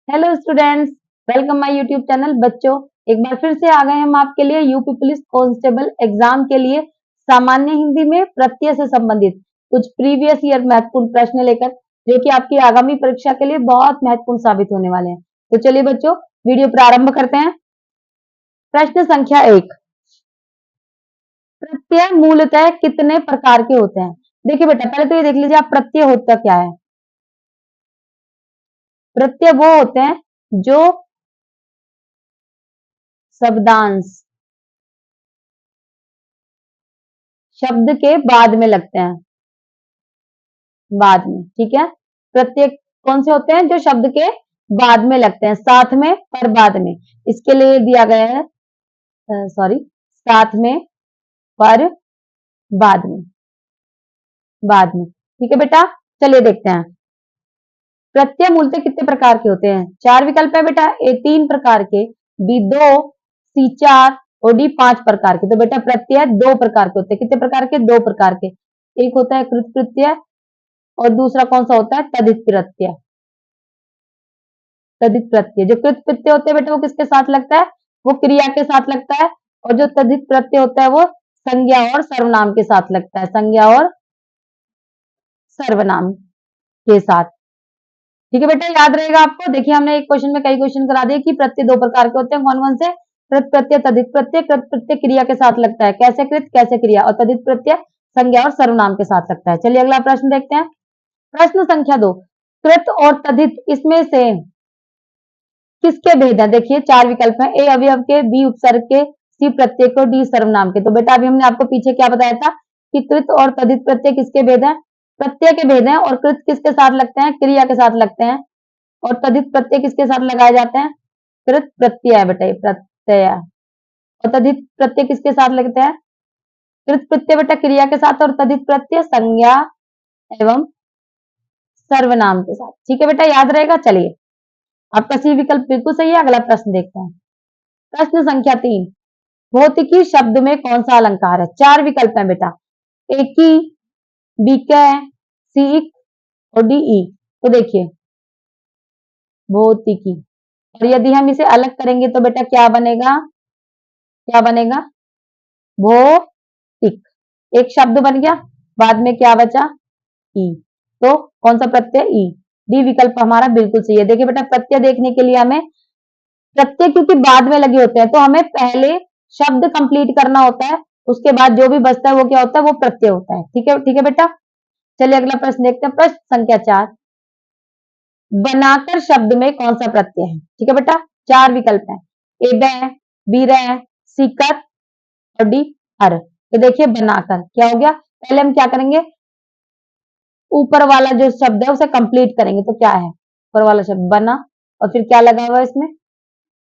Hello students, welcome my YouTube channel. बच्चों, एक बार फिर से आ गए हम आपके लिए यूपी पुलिस कांस्टेबल एग्जाम के लिए सामान्य हिंदी में प्रत्यय से संबंधित कुछ प्रीवियस ईयर महत्वपूर्ण प्रश्न लेकर, जो कि आपकी आगामी परीक्षा के लिए बहुत महत्वपूर्ण साबित होने वाले हैं। तो चलिए बच्चों, वीडियो प्रारंभ करते हैं। प्रश्न संख्या 1, प्रत्यय मूलतः कितने प्रकार के होते हैं? देखिए बेटा, पहले तो ये देख लीजिए आप, प्रत्यय होता क्या है। प्रत्यय वो होते हैं जो शब्दांश शब्द के बाद में लगते हैं, बाद में। ठीक है, प्रत्यय कौन से होते हैं? जो शब्द के बाद में लगते हैं, साथ में पर बाद में। इसके लिए दिया गया है, सॉरी, साथ में पर बाद में, बाद में। ठीक है बेटा, चलिए देखते हैं। प्रत्यय मूलतः कितने प्रकार के होते हैं? 4 विकल्प है बेटा। ए 3 प्रकार के, बी 2, सी 4 और डी 5 प्रकार के। तो बेटा प्रत्यय 2 प्रकार के होते हैं। कितने प्रकार के? 2 प्रकार के। एक होता है कृत प्रत्यय और दूसरा कौन सा होता है? तदित प्रत्यय। तदित प्रत्यय, जो कृत प्रत्यय होते हैं बेटा वो किसके साथ लगता है? वो क्रिया के साथ लगता है। और जो तदित प्रत्यय होता है वो संज्ञा और सर्वनाम के साथ लगता है, संज्ञा और सर्वनाम के साथ। ठीक है बेटा, याद रहेगा आपको। देखिए हमने एक क्वेश्चन में कई क्वेश्चन करा दिए कि प्रत्यय 2 प्रकार के होते हैं। कौन कौन से? कृत प्रत्यय, तदित प्रत्यय। कृत प्रत्यय क्रिया के साथ लगता है, कैसे कृत कैसे क्रिया, और तदित प्रत्यय संज्ञा और सर्वनाम के साथ लगता है। चलिए अगला प्रश्न देखते हैं। प्रश्न संख्या 2, कृत और तदित इसमें से किसके भेद हैं? देखिए 4 विकल्प हैं। ए अवयव के, बी उपसर्ग के, सी प्रत्यय को, डी सर्वनाम के। तो बेटा अभी हमने आपको पीछे क्या बताया था कि कृत और तदित प्रत्यय किसके भेद हैं? प्रत्यय के भेद हैं। और कृत किसके साथ लगते हैं? क्रिया के साथ लगते हैं। और तदित प्रत्यय किसके साथ लगाए जाते हैं? कृत प्रत्यय है बेटा, ये प्रत्यय। और तदित प्रत्यय किसके साथ लगते हैं? कृत प्रत्यय बेटा क्रिया के साथ, और तदित प्रत्यय संज्ञा एवं सर्वनाम के साथ। ठीक है बेटा, याद रहेगा। चलिए, आपका सी विकल्प बिल्कुल सही है। अगला प्रश्न देखते हैं। प्रश्न संख्या 3, भौतिकी शब्द में कौन सा अलंकार है? 4 विकल्प है बेटा। एकी, बीकय, सीक और डी ई। तो देखिए भौतिकी, और यदि हम इसे अलग करेंगे तो बेटा क्या बनेगा? क्या बनेगा? भौतिक। एक शब्द बन गया, बाद में क्या बचा? ई। तो कौन सा प्रत्यय? ई। डी विकल्प हमारा बिल्कुल सही है। देखिए बेटा, प्रत्यय देखने के लिए हमें, प्रत्यय क्योंकि बाद में लगे होते हैं तो हमें पहले शब्द कंप्लीट करना होता है, उसके बाद जो भी बचता है वो क्या होता है? वो प्रत्यय होता है। ठीक है बेटा। चलिए अगला प्रश्न देखते हैं। प्रश्न संख्या 4, बनाकर शब्द में कौन सा प्रत्यय है? ठीक है बेटा, 4 विकल्प है। ए बै, बी रै, सी कर और डी हर। तो देखिए बनाकर क्या हो गया? पहले हम क्या करेंगे? ऊपर वाला जो शब्द है उसे कंप्लीट करेंगे। तो क्या है? ऊपर वाला शब्द बना, और फिर क्या लगा हुआ है इसमें?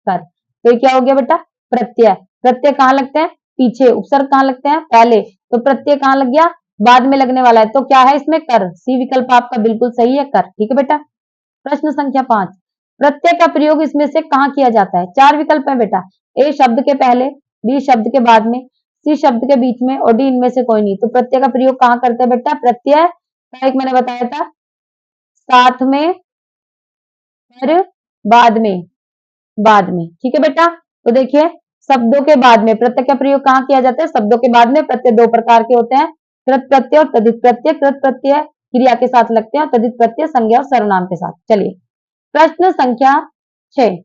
कर। तो ये क्या हो गया बेटा? प्रत्यय। प्रत्यय कहाँ लगते हैं? पीछे। उपसर्ग कहाँ लगते हैं? पहले। तो प्रत्यय कहाँ लग गया? बाद में लगने वाला है। तो क्या है इसमें? कर। सी विकल्प आपका बिल्कुल सही है, कर। ठीक है बेटा। प्रश्न संख्या 5, प्रत्यय का प्रयोग इसमें से कहाँ किया जाता है? 4 विकल्प है बेटा। ए शब्द के पहले, बी शब्द के बाद में, सी शब्द के बीच में और डी इनमें से कोई नहीं। तो प्रत्यय का प्रयोग कहाँ करते हैं बेटा? प्रत्यय का एक मैंने बताया था, साथ में, पर बाद में, बाद में। ठीक है बेटा। तो देखिए शब्दों के बाद में प्रत्यय का प्रयोग कहाँ किया जाता है? शब्दों के बाद में। प्रत्यय 2 प्रकार के होते हैं, कृत प्रत्यय और तदित प्रत्यय। कृत प्रत्यय क्रिया के साथ लगते हैं और तदित प्रत्यय संज्ञा और सर्वनाम के साथ। चलिए प्रश्न संख्या 6,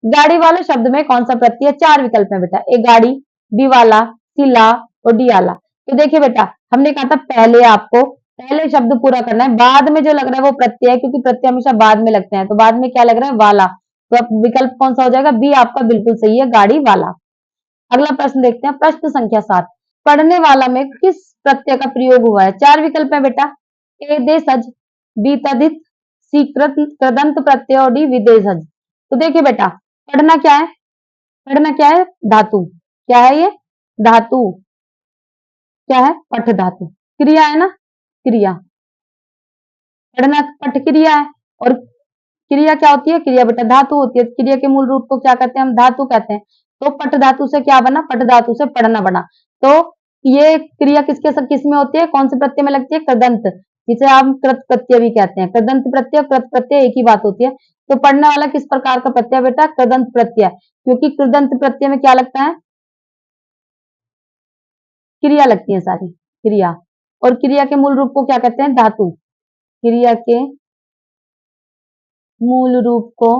गाड़ी वाले शब्द में कौन सा प्रत्यय? 4 विकल्प है बेटा। ए गाड़ी, बी वाला, सी ला और डी आला। तो देखिए बेटा, हमने कहा था पहले आपको पहले शब्द पूरा करना है, बाद में जो लग रहा है वो प्रत्यय है, क्योंकि प्रत्यय हमेशा बाद में लगते हैं। तो बाद में क्या लग रहा है? वाला। तो अब विकल्प कौन सा हो जाएगा? बी आपका बिल्कुल सही है, गाड़ी वाला। अगला प्रश्न देखते हैं। प्रश्न संख्या 7, पढ़ने वाला में किस प्रत्यय का प्रयोग हुआ है? 4 विकल्प है बेटा। ए देशज, बी तदित, सी कृदंत प्रत्यय और डी विदेशज। तो देखिए बेटा, पढ़ना क्या है? पढ़ना क्या है? धातु। क्या है ये? धातु। क्या है? पठ धातु। क्रिया है ना, क्रिया। पढ़ना पठ क्रिया है, और क्रिया क्या होती है? क्रिया बेटा धातु होती है। क्रिया के मूल रूप को क्या कहते हैं? हम धातु कहते हैं। तो पठ धातु से क्या बना? पठ धातु से पढ़ना बना। तो ये क्रिया किसके साथ किस में होती है? कौन से प्रत्यय में लगती है? कृदंत, जिसे हम कृत प्रत्यय भी कहते हैं। कृदंत प्रत्यय कृत प्रत्यय एक ही बात होती है। तो पढ़ने वाला किस प्रकार का प्रत्यय बेटा? कृदंत प्रत्यय, क्योंकि कृदंत प्रत्यय में क्या लगता है? क्रिया लगती है सारी, क्रिया। और क्रिया के मूल रूप को क्या कहते हैं? धातु। क्रिया के मूल रूप को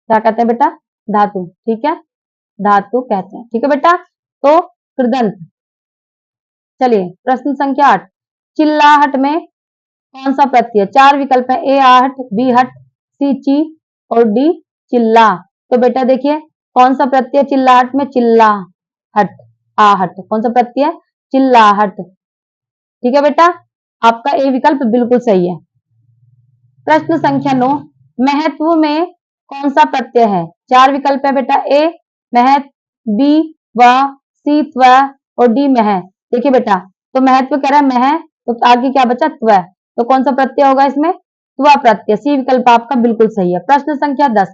क्या कहते हैं बेटा? धातु। ठीक है, धातु कहते हैं। ठीक है बेटा, तो कृदंत। चलिए प्रश्न संख्या 8, चिल्लाहट में कौन सा प्रत्यय? 4 विकल्प है, ए आहट, बी हट, सी ची और डी चिल्ला। तो बेटा देखिए कौन सा प्रत्यय चिल्लाहट में? चिल्लाहट, आहट। कौन सा प्रत्यय? चिल्लाहट। ठीक है बेटा, आपका ए विकल्प बिल्कुल सही है। प्रश्न संख्या 9, महत्व में कौन सा प्रत्यय है? 4 विकल्प है बेटा, ए महत, बी व, सी त्व और डी मह। देखिए बेटा, तो महत्व कह रहा है मह, तो आगे क्या बचा? त्व। तो कौन सा प्रत्यय होगा इसमें? त्व प्रत्यय। सी विकल्प आपका बिल्कुल सही है। प्रश्न संख्या 10,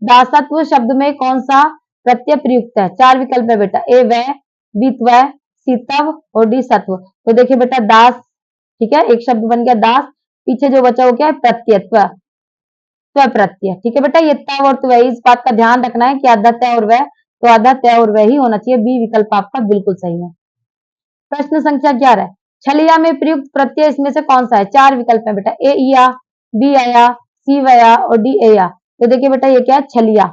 दासत्व शब्द में कौन सा प्रत्यय प्रयुक्त है? 4 विकल्प है बेटा, ए वह, बी त्व, सी तव और डी सत्व। तो देखिए बेटा दास, ठीक है, एक शब्द बन गया दास, पीछे जो बचा हो क्या है? प्रत्यय, त्व, त्व प्रत्यय। ठीक है बेटा, ये तव और त्व, इस बात का ध्यान रखना है कि आधा त्य और वह, तो आधा त्य और वह ही होना चाहिए। बी विकल्प आपका बिल्कुल सही है। प्रश्न संख्या 11, छलिया में प्रयुक्त प्रत्यय इसमें से कौन सा है? 4 विकल्प है बेटा, ए इया, बी आया, सी वया और डी एया। तो देखिए बेटा ये क्या है? छलिया।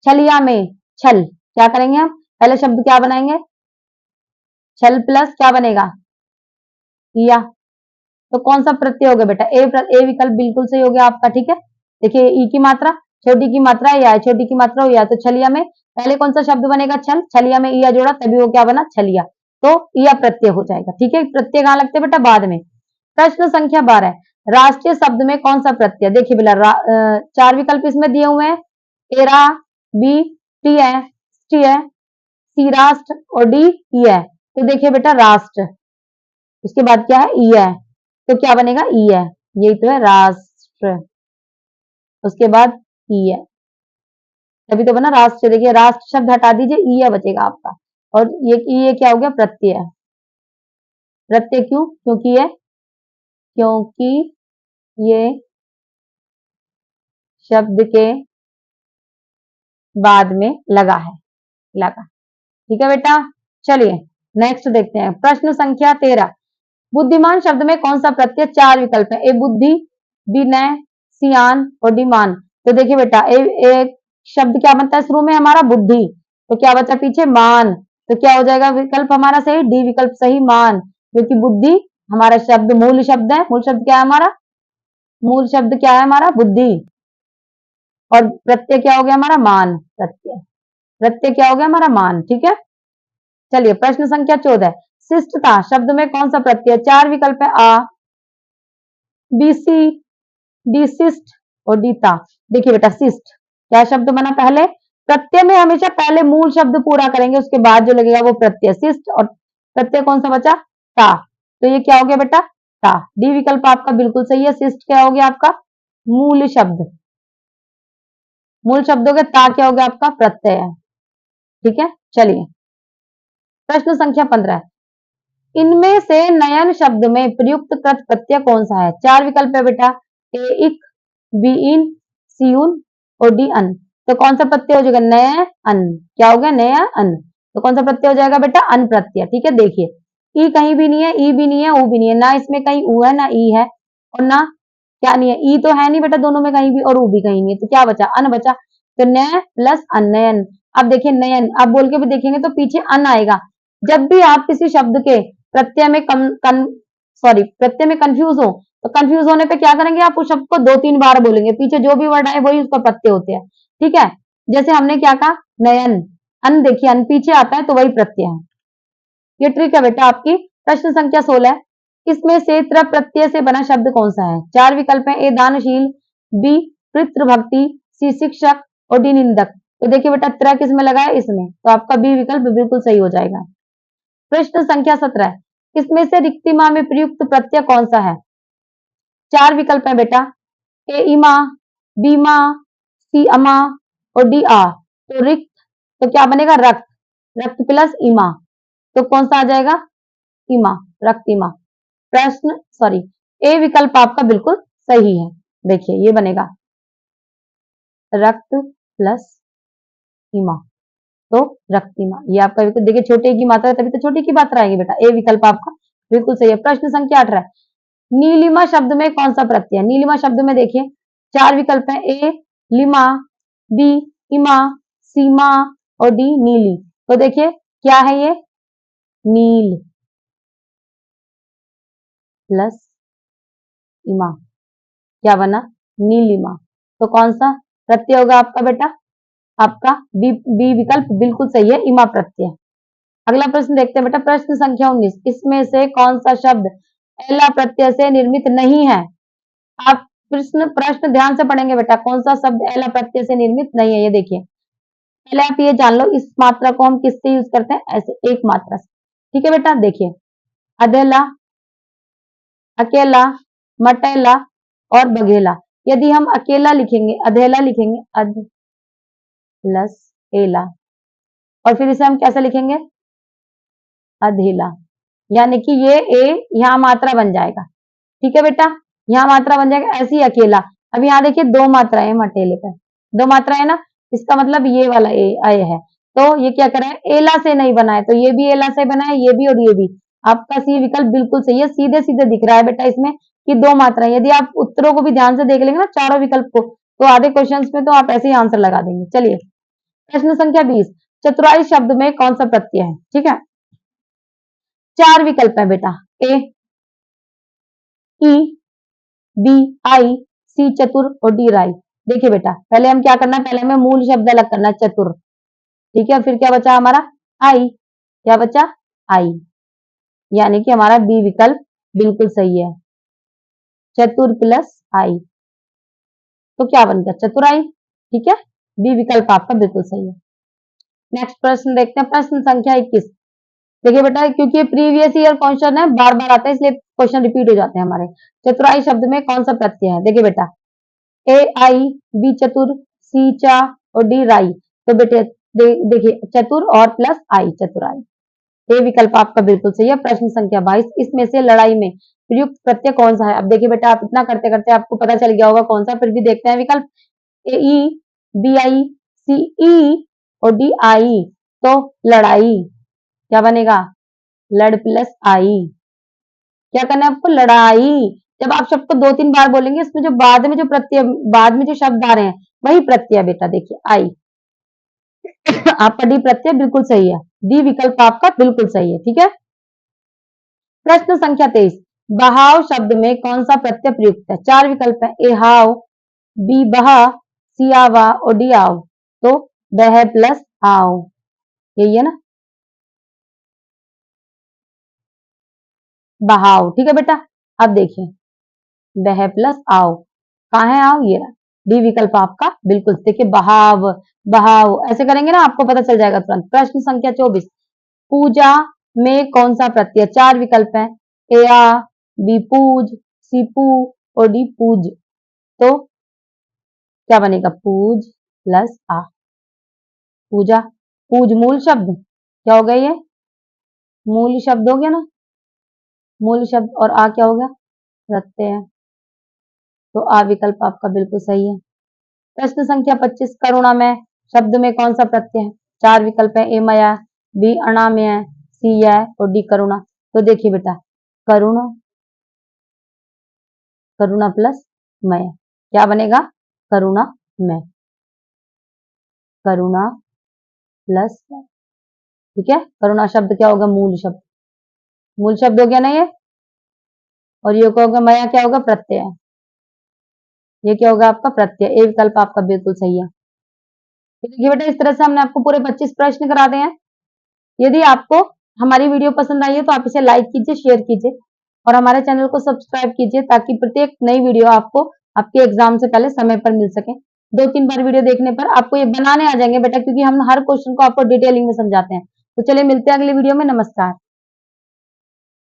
छलिया में छल, क्या करेंगे हम? पहले शब्द क्या बनाएंगे? छल प्लस क्या बनेगा? इया। तो कौन सा प्रत्यय हो गया बेटा? ए विकल्प बिल्कुल सही हो गया आपका। ठीक है, देखिए ई की मात्रा, छोटी की मात्रा या है, छोटी की मात्रा या, तो छलिया में पहले कौन सा शब्द बनेगा? छल। छलिया में इया जोड़ा तभी वो क्या बना? छलिया। तो इया प्रत्यय हो जाएगा। ठीक है, प्रत्यय कहाँ लगते हैं बेटा? बाद में। प्रश्न संख्या 12, राष्ट्रीय शब्द में कौन सा प्रत्यय? देखिए बेटा 4 विकल्प इसमें दिए हुए हैं, एरा, बी टी है, टी है, सी राष्ट्र और डी ई है। तो देखिए बेटा राष्ट्र, उसके बाद क्या है? ई है, तो क्या बनेगा? ई है, यही तो है राष्ट्र, उसके बाद ई है, तभी तो बना राष्ट्र। देखिए राष्ट्र शब्द हटा दीजिए, ई है बचेगा आपका। और ये क्या हो गया? प्रत्यय। प्रत्यय क्यों? क्योंकि ये शब्द के बाद में लगा है, लगा। ठीक है बेटा, चलिए नेक्स्ट देखते हैं। प्रश्न संख्या 13, बुद्धिमान शब्द में कौन सा प्रत्यय? 4 विकल्प है, ए बुद्धि, बी नय, सियान और डी मान। तो देखिए बेटा एक शब्द क्या बनता है शुरू में? हमारा बुद्धि, तो क्या बचा पीछे? मान। तो क्या हो जाएगा विकल्प हमारा सही? डी विकल्प सही, मान। क्योंकि बुद्धि हमारा शब्द मूल शब्द है। मूल शब्द क्या है हमारा? मूल शब्द क्या है हमारा? बुद्धि। और प्रत्यय क्या हो गया हमारा? मान। प्रत्यय, प्रत्यय क्या हो गया हमारा? मान। ठीक है, चलिए प्रश्न संख्या 14, शिष्टता शब्द में कौन सा प्रत्यय? 4 विकल्प है, आ, बी सी, डी शिष्ट और डी ता। देखिए बेटा शिष्ट क्या शब्द बना? पहले प्रत्यय में हमेशा पहले मूल शब्द पूरा करेंगे, उसके बाद जो लगेगा वो प्रत्यय। शिष्ट और प्रत्यय कौन सा बचा? ता। तो ये क्या हो गया बेटा? ता। डी विकल्प आपका बिल्कुल सही है। शिष्ट क्या हो गया आपका? मूल शब्द। मूल शब्द हो गया, ता क्या हो गया आपका? प्रत्यय है। ठीक है, चलिए प्रश्न संख्या 15, इनमें से नयन शब्द में प्रयुक्त कृत प्रत्यय कौन सा है? 4 विकल्प है बेटा, ए इक, बी इन, सी उन और डी अन। तो कौन सा प्रत्यय हो जाएगा? नय अन। क्या हो गया? नया अन। तो कौन सा प्रत्यय हो जाएगा बेटा? अन प्रत्यय। ठीक है, देखिए ई कहीं भी नहीं है, ई भी नहीं है, ऊ भी नहीं है, ना इसमें कहीं ऊ है ना ई है, और ना क्या नहीं है, ई तो है नहीं बेटा दोनों में कहीं भी, और ऊ भी कहीं नहीं है, तो क्या बचा? अन बचा। तो नय प्लस अन, नयन। अब देखिए नयन, आप बोल के भी देखेंगे तो पीछे अन आएगा। जब भी आप किसी शब्द के प्रत्यय में प्रत्यय में कंफ्यूज हो, तो कंफ्यूज होने पे क्या करेंगे? आप उस शब्द को 2-3 बार बोलेंगे, पीछे जो भी वर्ड आए वही उसका प्रत्यय होते हैं। ठीक है, जैसे हमने क्या कहा? नयन, अन, देखिए अन पीछे आता है तो वही प्रत्यय है। ये ट्रिक है बेटा आपकी। प्रश्न संख्या 16, इसमें से त्र प्रत्यय से बना शब्द कौन सा है? 4 विकल्प है, ए दानशील, बी पितृभक्ति, सी शिक्षक और डी निंदक। तो देखिए बेटा त्र किस में लगा है? इसमें, तो आपका बी विकल्प बिल्कुल सही हो जाएगा। प्रश्न संख्या 17, इसमें से रिक्तिमा में प्रयुक्त प्रत्यय कौन सा है? 4 विकल्प है बेटा, ए इमा, बी मा, सी अमा और डी आ। तो रिक्त तो क्या बनेगा? रक्त। रक्त प्लस इमा, तो कौन सा आ जाएगा? इमा, रक्त इमा। प्रश्न ए विकल्प आपका बिल्कुल सही है। देखिए ये बनेगा, रक्त प्लस इमा, तो रक्तिमा। ये आपका विकल्प देखिए, छोटे की मात्रा है तभी तो छोटी की मात्रा आएगी बेटा। ए विकल्प आपका बिल्कुल सही है। प्रश्न संख्या 18, नीलिमा शब्द में कौन सा प्रत्यय है? नीलिमा शब्द में देखिए 4 विकल्प है, ए लिमा, बी इमा, सीमा और डी नीली। तो देखिए क्या है ये, नील प्लस इमा, क्या बना, नीलिमा। तो कौन सा प्रत्यय होगा आपका बेटा? आपका बी विकल्प बिल्कुल सही है, इमा प्रत्यय। अगला प्रश्न देखते हैं बेटा, प्रश्न संख्या 19, इसमें से कौन सा शब्द एला प्रत्यय से निर्मित नहीं है? आप प्रश्न प्रश्न ध्यान से पढ़ेंगे बेटा, कौन सा शब्द एला प्रत्यय से निर्मित नहीं है। ये देखिए, पहले आप ये जान लो इस मात्रा को हम किससे यूज करते हैं, ऐसे एक मात्रा से। ठीक है बेटा, देखिए अधेला, अकेला, मटेला और बघेला। यदि हम अकेला लिखेंगे, अधेला लिखेंगे, अध प्लस एला, और फिर इसे हम कैसे लिखेंगे, अधेला, यानी कि ये ए यहाँ मात्रा बन जाएगा। ठीक है बेटा, यहाँ मात्रा बन जाएगा, ऐसी अकेला। अब यहाँ देखिए दो मात्रा है मटेले पे, दो मात्रा है ना, इसका मतलब ये वाला ए आए है। तो ये क्या कर रहा है, एला से नहीं बना है, तो ये भी एला से बना है, ये भी और ये भी। आपका सी विकल्प बिल्कुल सही है, सीधे सीधे दिख रहा है बेटा इसमें कि दो मात्रा है। यदि आप उत्तरों को भी ध्यान से देख लेंगे ना, चारों विकल्प को, तो आधे क्वेश्चंस में तो आप ऐसे ही आंसर लगा देंगे। चलिए प्रश्न संख्या 20, चतुराई शब्द में कौन सा प्रत्यय है? ठीक है, 4 विकल्प है बेटा, ए ई, बी आई, सी चतुर और डी राई। देखिए बेटा, पहले हम क्या करना है, पहले हमें मूल शब्द अलग करना है, चतुर। ठीक है, फिर क्या बचा हमारा, आई, क्या बचा, आई, यानी कि हमारा बी विकल्प बिल्कुल सही है, चतुर प्लस आई, तो क्या बन गया, चतुराई। ठीक है, बी विकल्प आपका बिल्कुल सही है। नेक्स्ट प्रश्न देखते हैं, प्रश्न संख्या 21। देखिए बेटा, क्योंकि प्रीवियस ईयर क्वेश्चन है, बार बार आता है, इसलिए क्वेश्चन रिपीट हो जाते हैं हमारे। चतुराई शब्द में कौन सा प्रत्यय है? देखिए बेटा, ए आई, बी चतुर, सी चा और डी राई। तो बेटे देखिए चतुर और प्लस आई, चतुराई। ये विकल्प आपका बिल्कुल सही है। प्रश्न संख्या 22, इसमें से लड़ाई में प्रयुक्त प्रत्यय कौन सा है? अब देखिए बेटा, आप इतना करते करते आपको पता चल गया होगा कौन सा, फिर भी देखते हैं विकल्प, ए ई, बी आई, सी ई और डी आई। तो लड़ाई क्या बनेगा, लड़ प्लस आई। क्या करना है आपको, लड़ाई। जब आप शब्द को 2-3 बार बोलेंगे, इसमें जो बाद में जो प्रत्यय, बाद में जो शब्द आ रहे हैं वही प्रत्यय बेटा। देखिए आई, आपका डी प्रत्यय बिल्कुल सही है, डी विकल्प आपका बिल्कुल सही है। ठीक है, प्रश्न संख्या 23, बहाव शब्द में कौन सा प्रत्यय प्रयुक्त है? 4 विकल्प है, ए हाव, बी बहा, सी आवा और डी आओ। तो बह प्लस आओ, यही है ना, बहाव। ठीक है बेटा, अब देखिए बह प्लस आओ, कहाँ है आओ, ये रहा, डी विकल्प आपका बिल्कुल। देखिए बहाव, बहाव ऐसे करेंगे ना, आपको पता चल जाएगा तुरंत। प्रश्न संख्या 24, पूजा में कौन सा प्रत्यय? 4 विकल्प है, ए आ, बी पूज, सी पू और डी पूज। तो क्या बनेगा, पूज प्लस आ, पूजा। पूज मूल शब्द, क्या हो गया ये, मूल शब्द हो गया ना, मूल शब्द, और आ क्या हो गया, प्रत्यय। तो आ विकल्प आपका बिल्कुल सही है। प्रश्न संख्या 25, करुणा में शब्द में कौन सा प्रत्यय है? 4 विकल्प है, ए मया, बी अनामय, सी या और डी करुणा। तो देखिए बेटा, करुणा, करुणा प्लस मय, क्या बनेगा, करुणा मय, करुणा प्लस, ठीक है, करुणा शब्द क्या होगा, मूल शब्द, मूल शब्द हो गया ना ये, और ये क्या होगा, मया क्या होगा, प्रत्यय, ये क्या होगा आपका प्रत्यय। ए विकल्प आपका बिल्कुल सही है। तो देखिए बेटा, इस तरह से हमने आपको पूरे 25 प्रश्न करा दिए हैं। यदि आपको हमारी वीडियो पसंद आई है तो आप इसे लाइक कीजिए, शेयर कीजिए और हमारे चैनल को सब्सक्राइब कीजिए, ताकि प्रत्येक नई वीडियो आपको आपके एग्जाम से पहले समय पर मिल सके। 2-3 बार वीडियो देखने पर आपको ये बनाने आ जाएंगे बेटा, क्योंकि हम हर क्वेश्चन को आपको डिटेलिंग में समझाते हैं। तो चलिए मिलते हैं अगली वीडियो में, नमस्कार।